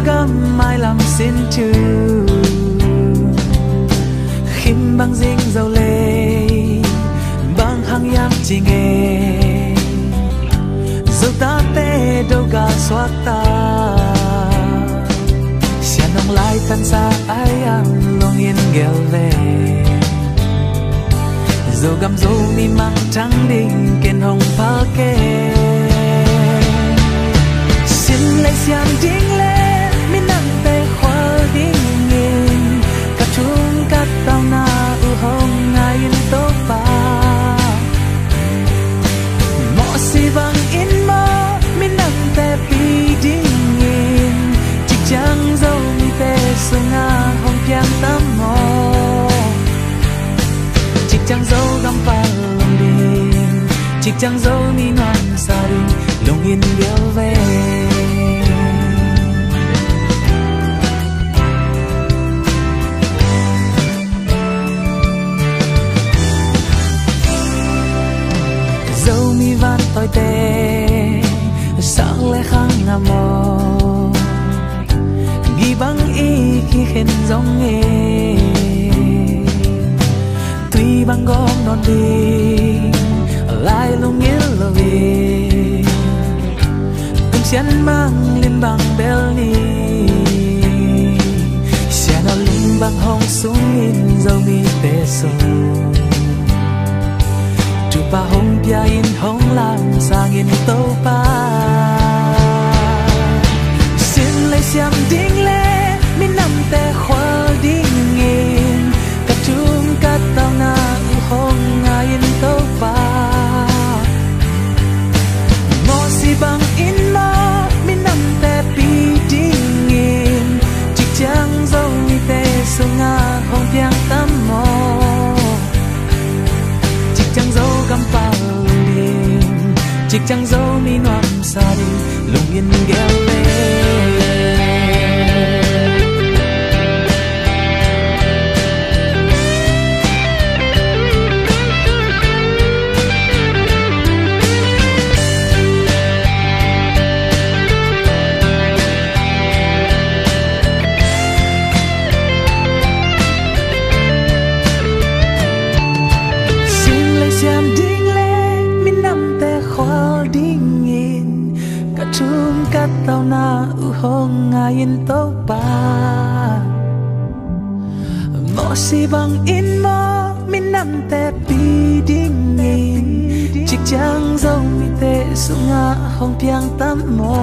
gam mai làm xin chữ khim băng dinh dầu lê băng hăng yam chỉ nghe dầu ta tê đâu gà xoát ta xa nông lại tan xa ai ăn lòng yên gheo về dầu gam dầu mi mang trắng đinh kèn hồng phá kê xin lấy xiêm đinh lê mi nặng tê khoa đinh nghìn cắt chung cắt tao na u hồng ngay in tốt ba mọ si vang in mơ mi nặng tê pi đinh nghìn chỉ chẳng dâu mi tê sung nga hồng piang tâm mò chỉ chẳng dâu gam pha lòng đinh chỉ chẳng dâu mi non sa đinh lòng yên gheo về dâu mi van tôi tê sáng lẽ khang ngà mò ghi băng y khi khen giống nghề tuy băng gom non đi lại lung nghĩa lo về từng xiên mang lên băng bel ni xe nó lên băng hong xuống in dâu mi tê sâu pa hong pia in hong lang sang in tâu pa xin lấy xiêm đinh lê mi nằm tê khoa đinh nghìn cắt chung cắt tao na hong nga in tâu pa mò si bang in ma mi nằm tê pi đinh nghìn chỉ chẳng dâu mi tê sung nga hong piang tâm mò chẳng dâu gam pha liền chỉ chẳng dâu mi noam sa đi lung yên gheo về chung cắt tao na u hong nga in tâu pa mò si bang in mò min nằm tê pi đinh nghìn chỉ chẳng dâu mi tê sung nga hong piang tâm mò